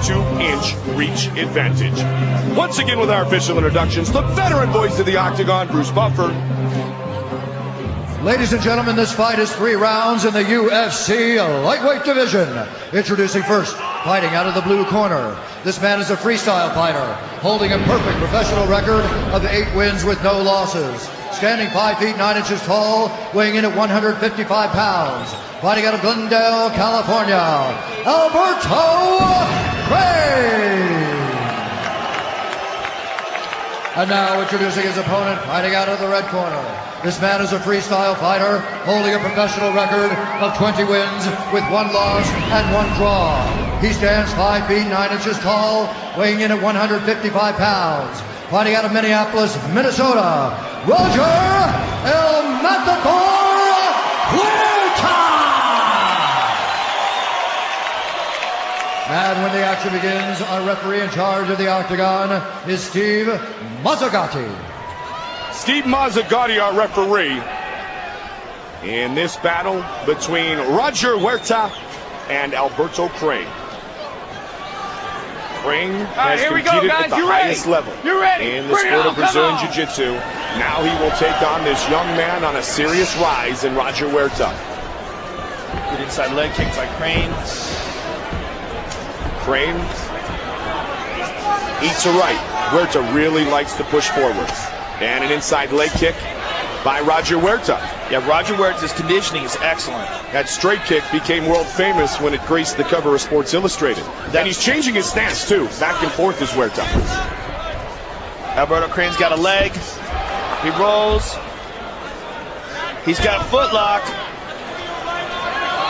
2-inch reach advantage. Once again with our official introductions, the veteran voice of the Octagon, Bruce Buffer. Ladies and gentlemen, this fight is 3 rounds in the UFC lightweight division. Introducing first, fighting out of the blue corner. This man is a freestyle fighter, holding a perfect professional record of 8 wins with no losses. Standing 5 feet 9 inches tall, weighing in at 155 pounds. Fighting out of Glendale, California, Alberto Craig. And now introducing his opponent, fighting out of the red corner. This man is a freestyle fighter, holding a professional record of 20 wins with 1 loss and 1 draw. He stands 5 feet 9 inches tall, weighing in at 155 pounds. Fighting out of Minneapolis, Minnesota, Roger El Matador Huerta! And when the action begins, our referee in charge of the Octagon is Steve Mazzagatti. Steve Mazzagatti, our referee, in this battle between Roger Huerta and Alberto Craig. Craig has competed at the highest level in the sport of Brazilian Jiu-Jitsu. Now he will take on this young man on a serious rise in Roger Huerta. Good inside leg kick by Crane. Crane eats a right. Huerta really likes to push forward. And an inside leg kick by Roger Huerta. Yeah, Roger Huerta's conditioning is excellent. That straight kick became world famous when it graced the cover of Sports Illustrated. And he's changing his stance, too. Back and forth is Huerta. Alberto Crane's got a leg. He rolls. He's got a foot lock.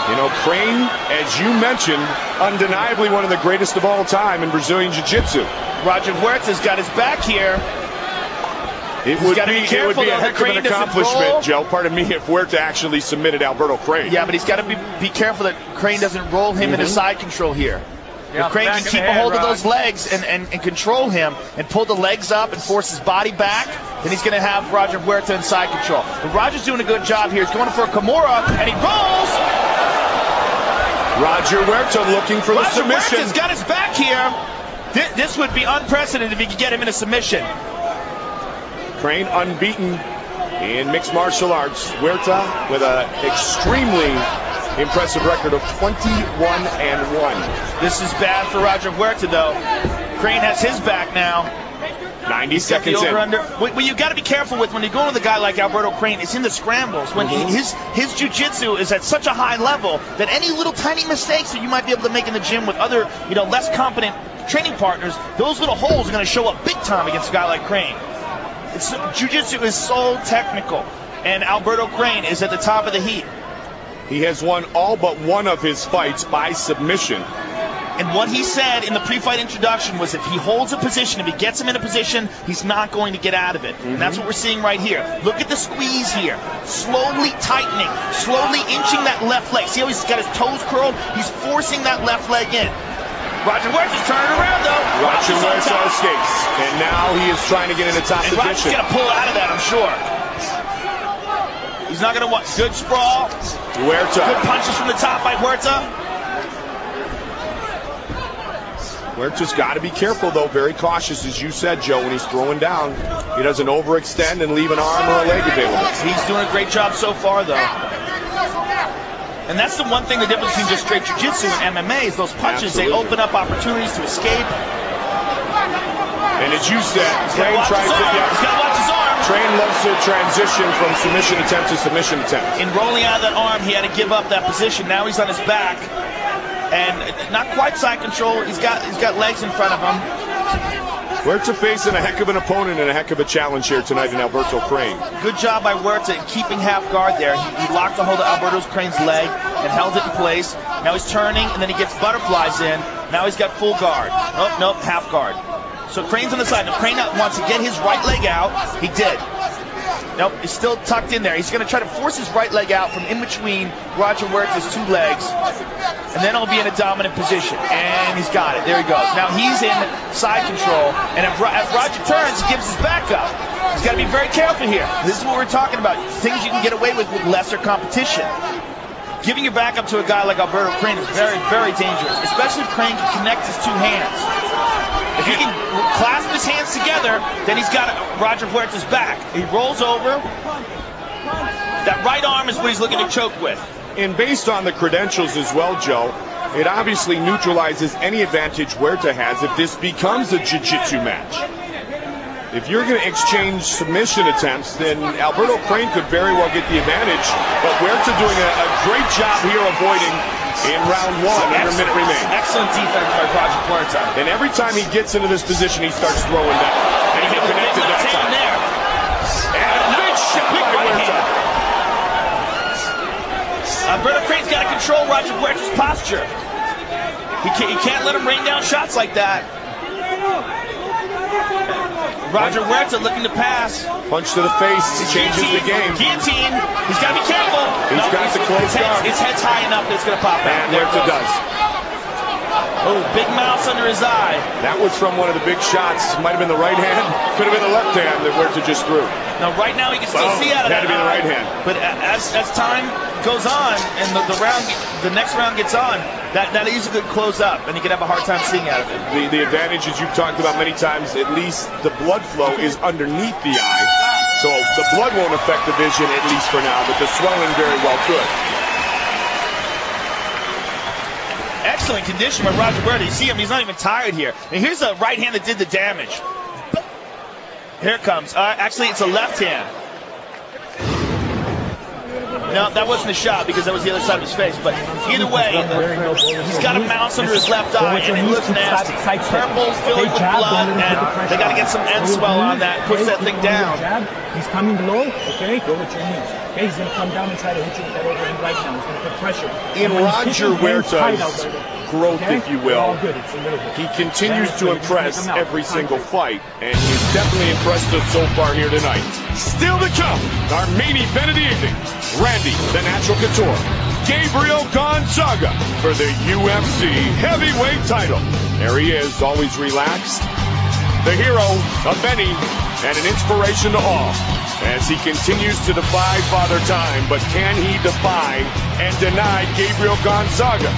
You know, Crane, as you mentioned, undeniably one of the greatest of all time in Brazilian Jiu-Jitsu. Roger Huerta's got his back here. It would be a heck of an accomplishment, Joe. Pardon me, if Huerta actually submitted Alberto Craig. Yeah, but he's got to be careful that Crane doesn't roll him into side control here. Yeah, if Crane can keep a hold of those legs and control him and pull the legs up and force his body back, then he's going to have Roger Huerta in side control. But Roger's doing a good job here. He's going for a Kimura, and he rolls! Roger Huerta looking for the submission. Huerta's got his back here. This would be unprecedented if he could get him in a submission. Crane unbeaten in mixed martial arts. Huerta with an extremely impressive record of 21-1. This is bad for Roger Huerta, though. Crane has his back now. 90 seconds in. What you got to be careful with when you're going with a guy like Alberto Crane is in the scrambles. When his jiu-jitsu is at such a high level that any little tiny mistakes that you might be able to make in the gym with other, less competent training partners, those little holes are going to show up big time against a guy like Crane. Jiu-jitsu is so technical, and Alberto Crane is at the top of the heap. He has won all but one of his fights by submission. And what he said in the pre-fight introduction was if he holds a position, if he gets him in a position, he's not going to get out of it. And that's what we're seeing right here. Look at the squeeze here. Slowly tightening, slowly inching that left leg. See how he's got his toes curled? He's forcing that left leg in. Roger Huerta's turning around, though. Roger Huerta escapes. And now he is trying to get in a top position. Roger's going to pull out of that, I'm sure. He's not going to want good sprawl. Huerta. Good punches from the top by Huerta. Huerta's got to be careful, though. Very cautious, as you said, Joe, when he's throwing down. He doesn't overextend and leave an arm or a leg available. He's doing a great job so far, though. And that's the one thing, the difference between just straight jiu-jitsu and MMA is those punches. Absolutely. They open up opportunities to escape. And as you said, Crane tries to... He's got to watch his arm. Crane loves to transition from submission attempt to submission attempt. In rolling out of that arm, he had to give up that position. Now he's on his back. And not quite side control. He's got legs in front of him. Huerta facing a heck of an opponent and a heck of a challenge here tonight in Alberto Crane. Good job by Huerta in keeping half guard there. He locked the hold of Alberto Crane's leg and held it in place. Now he's turning, and then he gets butterflies in. Now he's got full guard. Oh, nope, half guard. So Crane's on the side. Now Crane wants to get his right leg out. He did. Nope, he's still tucked in there. He's going to try to force his right leg out from in between Roger Huerta's 2 legs, and then he'll be in a dominant position. And he's got it. There he goes. Now he's in side control, and as Roger turns, he gives his back up. He's got to be very careful here. This is what we're talking about. Things you can get away with lesser competition. giving your back up to a guy like Alberto Crane is very, very dangerous, especially if Crane can connect his two hands. If he can clasp his hands together, then he's got Roger Huerta's back. He rolls over. That right arm is what he's looking to choke with. And based on the credentials as well, Joe, it obviously neutralizes any advantage Huerta has if this becomes a jiu-jitsu match. If you're going to exchange submission attempts, then Alberto Crane could very well get the advantage. But Huerta doing a great job here avoiding in round one, under a minute remains. Excellent defense by Roger Huerta. And every time he gets into this position, he starts throwing down. And he gets connected that time. There. And a big shot by Huerta. Alberto Crane's got to control Roger Huerta's posture. He can't let him rain down shots like that. Roger Huerta looking to pass. Punch to the face, changes the game. Guillotine. He's got to be careful. He's got to close guard. His head's high enough that it's going to pop out. And Huerta does. Oh, big mouse under his eye. That was from one of the big shots. Might have been the right hand. Could have been the left hand that Huerta just threw. Now, right now, he can still see out of that. Had to be the right hand. But as time goes on and the next round gets on, that easily could close up, and he could have a hard time seeing out of it. The advantage, as you've talked about many times, at least the blood flow is underneath the eye. So the blood won't affect the vision, at least for now, but the swelling very well could. Excellent condition by Roger Huerta. You see him, he's not even tired here. And here's a right hand that did the damage. Here it comes. Actually, it's a left hand. No, that wasn't a shot because that was the other side of his face. But either way, he's got a mouse under his left eye, and it looks nasty. Purple, filled with blood, and they got to get some end swell on that, push that thing down. He's coming low, okay? Go with your knees. Okay, he's going to come down and try to hit you with that overhand right now. He's going to put pressure. In Roger Huerta's growth, if you will, he continues to impress every single fight, and he's definitely impressed us so far here tonight. Still to come, our main event of the evening, Randy, the Natural Couture, Gabriel Gonzaga for the UFC heavyweight title. There he is, always relaxed, the hero of many and an inspiration to all as he continues to defy Father Time. But can he defy and deny Gabriel Gonzaga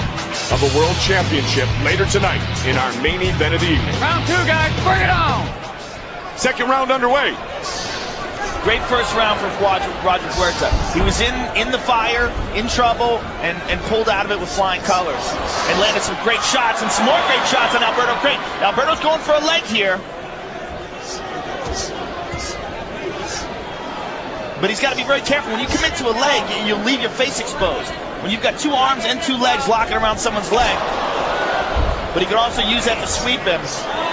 of a world championship later tonight in our main event of the evening? Round two, guys, bring it on! Second round underway. Great first round for Roger Huerta. He was in the fire, in trouble, and pulled out of it with flying colors. And landed some great shots and some more great shots on Alberto Crane. Alberto's going for a leg here. But he's got to be very careful. When you commit to a leg, you'll leave your face exposed. When you've got two arms and two legs locking around someone's leg. But he can also use that to sweep him.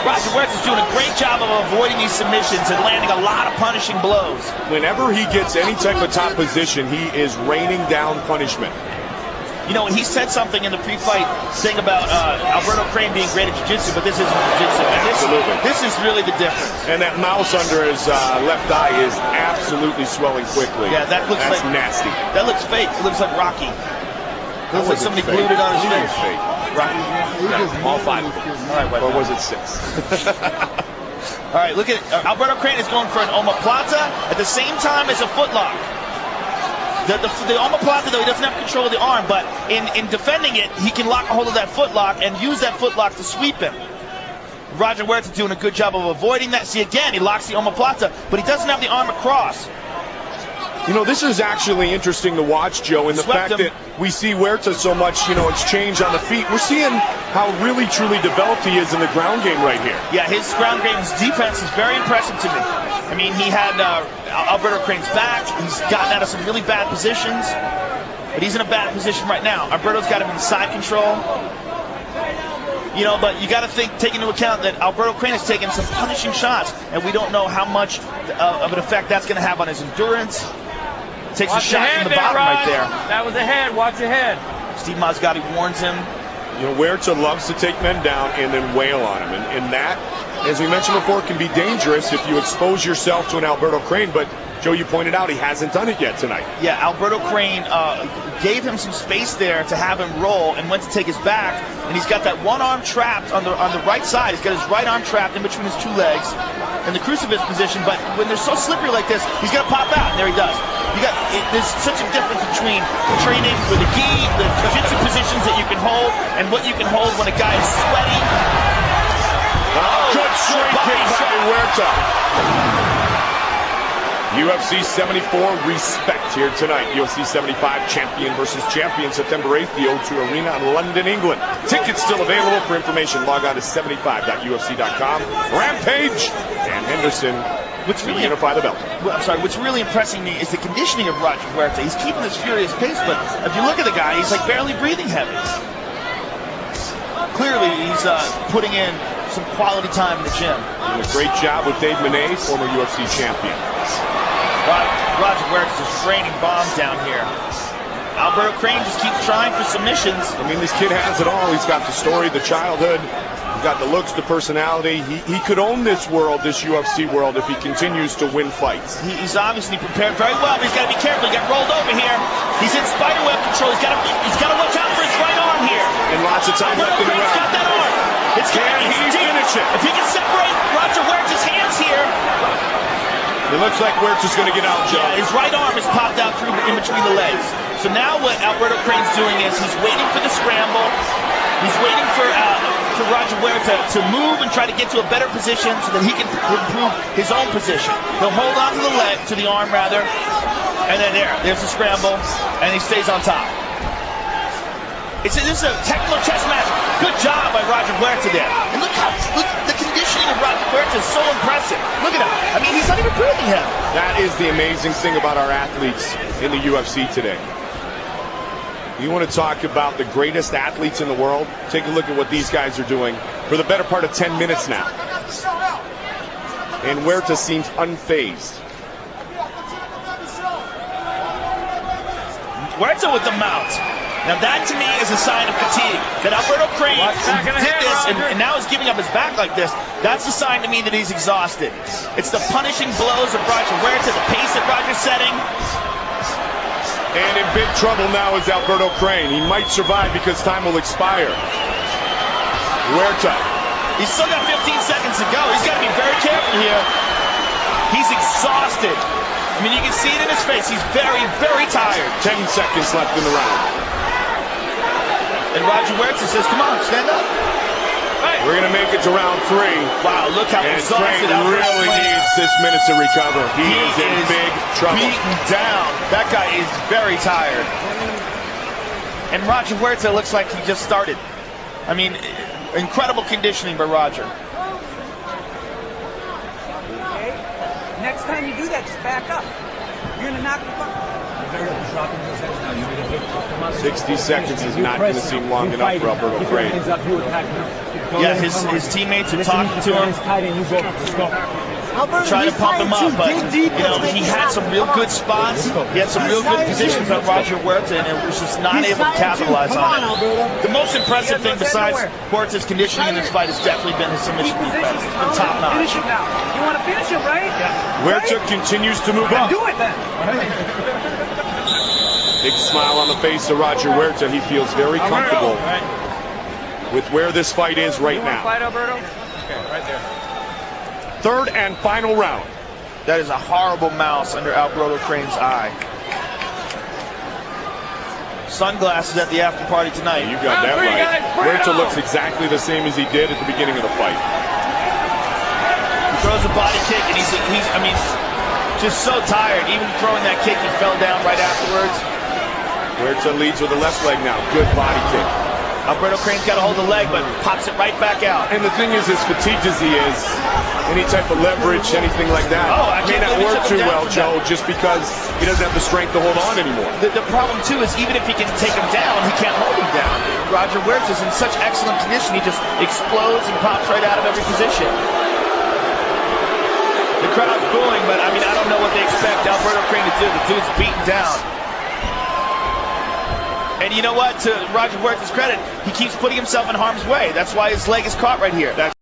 Roger Huerta's doing a great job of avoiding these submissions and landing a lot of punishing blows. Whenever he gets any type of top position, he is raining down punishment. You know, he said something in the pre-fight thing about Alberto Crane being great at jiu-jitsu, but this isn't jiu-jitsu. Absolutely. This is really the difference. And that mouse under his left eye is absolutely swelling quickly. Yeah, that's nasty. That looks fake. It looks like Rocky. It looks like somebody glued it on his face. Fake. Rocky. Yeah, all five of them. All right, or was it six? All right, look at it. Alberto Crane is going for an omoplata at the same time as a footlock. The omoplata, though, he doesn't have control of the arm, but in defending it, he can lock a hold of that footlock and use that footlock to sweep him. Roger Huerta's doing a good job of avoiding that. See, again, he locks the omoplata, but he doesn't have the arm across. You know, this is actually interesting to watch, Joe, and the fact that we see Huerta so much, exchange on the feet. We're seeing how really, truly developed he is in the ground game right here. Yeah, his ground game's defense is very impressive to me. I mean, he had Alberto Crane's back. He's gotten out of some really bad positions, but he's in a bad position right now. Alberto's got him in side control. But you got to take into account that Alberto Crane is taking some punishing shots, and we don't know how much of an effect that's going to have on his endurance. Takes a shot from the bottom right there. That was a head. Watch your head. Steve Mazzagatti warns him. Huerta loves to take men down and then wail on him. And that, as we mentioned before, can be dangerous if you expose yourself to an Alberto Crane. But, Joe, you pointed out he hasn't done it yet tonight. Yeah, Alberto Crane gave him some space there to have him roll and went to take his back. And he's got that one arm trapped on the right side. He's got his right arm trapped in between his two legs in the crucifix position. But when they're so slippery like this, he's going to pop out. And there he does. There's such a difference between training with a gi, the jiu-jitsu positions that you can hold, and what you can hold when a guy is sweaty. Good straight kick by Huerta. UFC 74 respect here tonight. UFC 75 champion versus champion, September 8th, the O2 Arena in London, England. Tickets still available. For information, log on to 75.ufc.com. Rampage and Henderson to unify the belt. What's really impressing me is the conditioning of Roger Huerta. He's keeping this furious pace, but if you look at the guy, he's like barely breathing heavy. Clearly, he's putting in some quality time in the gym. Doing a great job with Dave Menez, former UFC champion. Roger Huerta is raining bombs down here. Alberto Crane just keeps trying for submissions. I mean, this kid has it all. He's got the story, the childhood. He's got the looks, the personality. He could own this world, this UFC world, if he continues to win fights. He's obviously prepared very well, but he's got to be careful. He got rolled over here. He's in spiderweb control. He's got to watch out for his right arm here. And lots of time left in the round. Got that arm. Can he finish it? If he can separate Roger Huerta's hands here. It looks like Huerta's going to get out, Joe. Yeah, his right arm is popped out through in between the legs. So now what Alberto Crane's doing is he's waiting for the scramble. He's waiting for Roger Huerta to move and try to get to a better position so that he can improve his own position. He'll hold on to the leg, to the arm rather, and then there's the scramble, and he stays on top. This is a technical chess match. Good job by Roger Huerta there. And look the conditioning of Roger Huerta is so impressive. Look at him. I mean, he's not even breathing heavy. That is the amazing thing about our athletes in the UFC today. You want to talk about the greatest athletes in the world? Take a look at what these guys are doing for the better part of 10 minutes now. And Huerta seems unfazed. Huerta with the mount. Now that to me is a sign of fatigue. That Alberto Crane did this and now is giving up his back like this. That's a sign to me that he's exhausted. It's the punishing blows of Roger Huerta, the pace that Roger's setting. And in big trouble now is Alberto Crane. He might survive because time will expire. Huerta. He's still got 15 seconds to go. He's got to be very careful here. He's exhausted. I mean, you can see it in his face. He's very, very tired. 10 seconds left in the round. And Roger Huerta says, come on, stand up. Right. We're going to make it to round 3. Wow, look how exhausted Crane really needs this minute to recover. He is in big trouble. Beaten down. That guy is very tired. And Roger Huerta looks like he just started. I mean, incredible conditioning by Roger. Okay. Next time you do that, just back up. You're going to knock the fuck. 60 seconds is not going to seem long enough for Alberto Crane. Yeah, his teammates are talking to him, trying to pump him up, but you know, he had some real good spots. He had some real good positions on Roger Huerta, and it was just not able to capitalize on it. The most impressive thing besides Huerta's conditioning in this fight has definitely been his submission defense. It's been top notch. Finish it now. You want to finish it, right? Yeah. Huerta continues to move up. Do it then. Big smile on the face of Roger Huerta. He feels very comfortable with where this fight is right now. Fight, Alberto? Okay, right there. Third and final round. That is a horrible mouse under Alberto Crane's eye. Sunglasses at the after party tonight. You got that right. Huerta looks exactly the same as he did at the beginning of the fight. He throws a body kick, and he's I mean, just so tired. Even throwing that kick, he fell down right afterwards. Huerta leads with the left leg now. Good body kick. Alberto Crane's got to hold the leg, but pops it right back out. And the thing is, as fatigued as he is, any type of leverage, anything like that, may not work too well, Joe, just because he doesn't have the strength to hold on anymore. The problem, too, is even if he can take him down, he can't hold him down. Roger Huerta's in such excellent condition, he just explodes and pops right out of every position. The crowd's booing, but I mean, I don't know what they expect Alberto Crane to do. The dude's beaten down. And you know what? To Roger Huerta's credit, he keeps putting himself in harm's way. That's why his leg is caught right here.